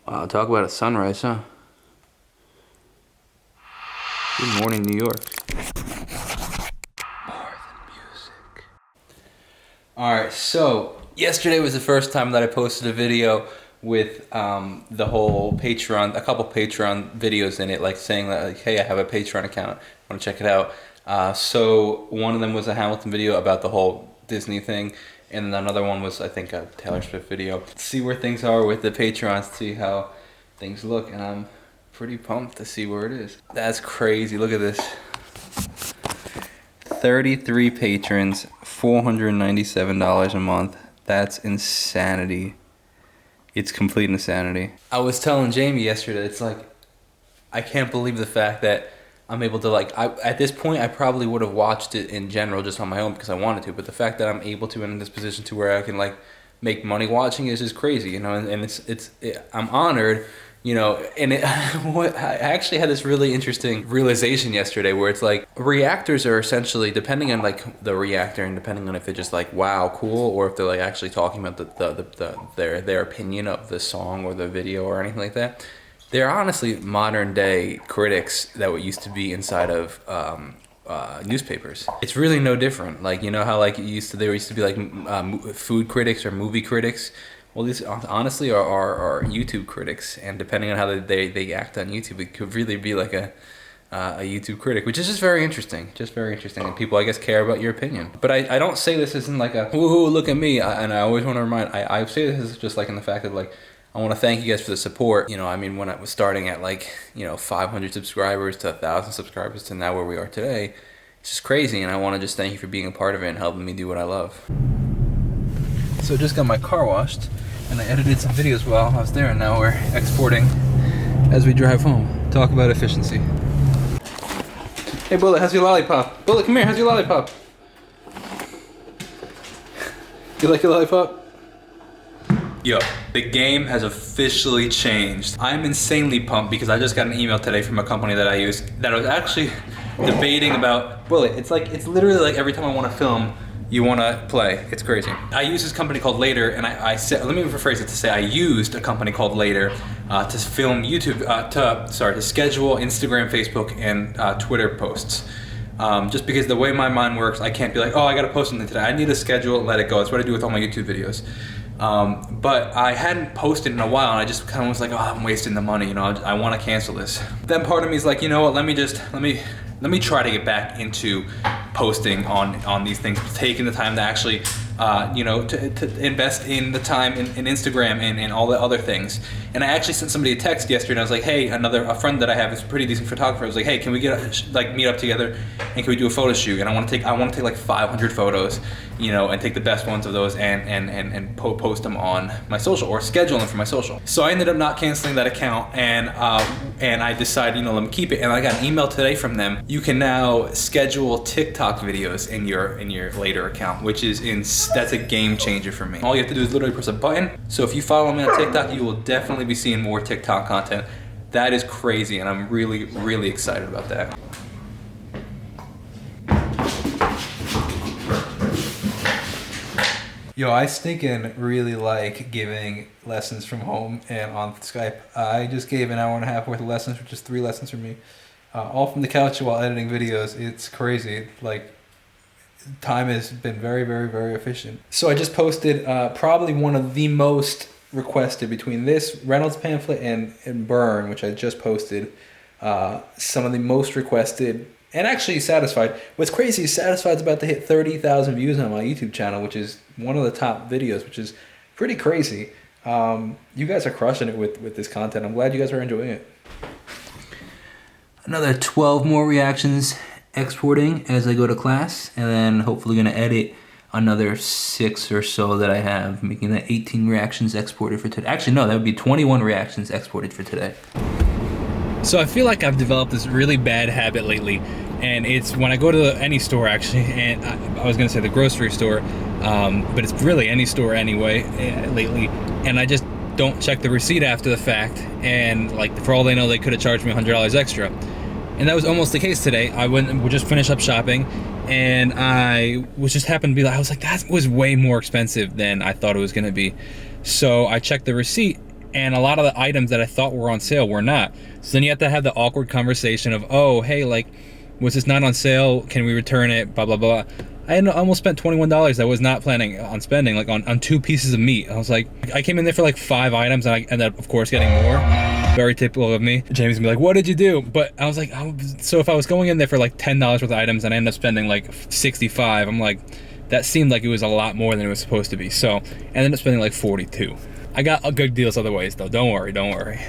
Wow, talk about a sunrise, huh? Good morning, New York. More than music. Alright, so yesterday was the first time that I posted a video with the whole Patreon, a couple Patreon videos in it, like saying that, like, hey, I have a Patreon account, I want to check it out. So one of them was a Hamilton video about the whole Disney thing, and then another one was, I think, a Taylor Swift video. See where things are with the Patreons, see how things look, and I'm pretty pumped to see where it is. That's crazy, look at this. 33 patrons, $497 a month. That's insanity. It's complete insanity. I was telling Jamie yesterday, it's like, I can't believe the fact that I'm able to, like, at this point I probably would have watched it in general just on my own because I wanted to, but the fact that I'm able to in this position to where I can, like, make money watching is just crazy, you know, and I'm honored, you know, and I actually had this really interesting realization yesterday where it's like reactors are essentially, depending on like the reactor and depending on if they're just like, wow, cool, or if they're like actually talking about their opinion of the song or the video or anything like that, they're honestly modern day critics that would used to be inside of newspapers. It's really no different. Like, you know how like there used to be like food critics or movie critics. Well, these honestly are YouTube critics, and depending on how they act on YouTube, it could really be like a YouTube critic, which is just very interesting. Just very interesting, and people, I guess, care about your opinion. But I don't say this as in like a woohoo, look at me, and I always want to remind. I say this as just like in the fact of like, I want to thank you guys for the support. You know, I mean, when I was starting at like, you know, 500 subscribers to 1,000 subscribers to now where we are today, it's just crazy, and I want to just thank you for being a part of it and helping me do what I love. So I just got my car washed, and I edited some videos while I was there, and now we're exporting as we drive home. Talk about efficiency. Hey Bullet, how's your lollipop? Bullet, come here, how's your lollipop? You like your lollipop? Yo, the game has officially changed. I'm insanely pumped because I just got an email today from a company that I use that I was actually debating about. Bullet, it's literally like every time I want to film, you want to play. It's crazy. I use this company called Later, and I said, let me rephrase it to say I used a company called Later to film YouTube, to schedule Instagram, Facebook, and Twitter posts. Just because the way my mind works, I can't be like, oh, I gotta post something today. I need a schedule and let it go. That's what I do with all my YouTube videos. But I hadn't posted in a while, and I just kind of was like, oh, I'm wasting the money, you know, I want to cancel this. Then part of me is like, you know what, let me try to get back into posting on these things, taking the time to actually, you know, to invest in the time in Instagram and all the other things. And I actually sent somebody a text yesterday, and I was like, hey, a friend that I have is a pretty decent photographer. I was like, hey, can we meet up together, and can we do a photo shoot? And I want to take like 500 photos, you know, and take the best ones of those and post them on my social or schedule them for my social. So I ended up not canceling that account, and I decided, you know, let me keep it. And I got an email today from them. You can now schedule TikTok videos in your Later account, which is that's a game changer for me. All you have to do is literally press a button. So if you follow me on TikTok, you will definitely be seeing more TikTok content. That is crazy, and I'm really, really excited about that. Yo, I stinking really like giving lessons from home and on Skype. I just gave an hour and a half worth of lessons, which is 3 lessons from me, all from the couch while editing videos. It's crazy. Like, time has been very, very, very efficient. So I just posted probably one of the most requested between this Reynolds pamphlet and Burn, which I just posted, some of the most requested and actually Satisfied. What's crazy is Satisfied's about to hit 30,000 views on my YouTube channel, which is one of the top videos, which is pretty crazy. You guys are crushing it with this content. I'm glad you guys are enjoying it. Another 12 more reactions exporting as I go to class, and then hopefully gonna edit another 6 or so that I have, making that 18 reactions exported for today. Actually, no, that would be 21 reactions exported for today. So I feel like I've developed this really bad habit lately, and it's when I go to any store actually, and I was gonna say the grocery store, but it's really any store anyway lately, and I just don't check the receipt after the fact, and like for all they know, they could have charged me $100 extra. And that was almost the case today. I went and just finished up shopping, and I was just happened to be like, I was like, that was way more expensive than I thought it was gonna be. So I checked the receipt, and a lot of the items that I thought were on sale were not. So then you have to have the awkward conversation of, oh, hey, like, was this not on sale? Can we return it? Blah, blah, blah. I almost spent $21 I was not planning on spending, like on 2 pieces of meat. I was like, I came in there for like 5 items, and I ended up, of course, getting more. Very typical of me. Jamie's gonna be like, what did you do? But I was like, so if I was going in there for like $10 worth of items and I ended up spending like 65, I'm like, that seemed like it was a lot more than it was supposed to be. So I ended up spending like 42. I got good deals other ways though, don't worry.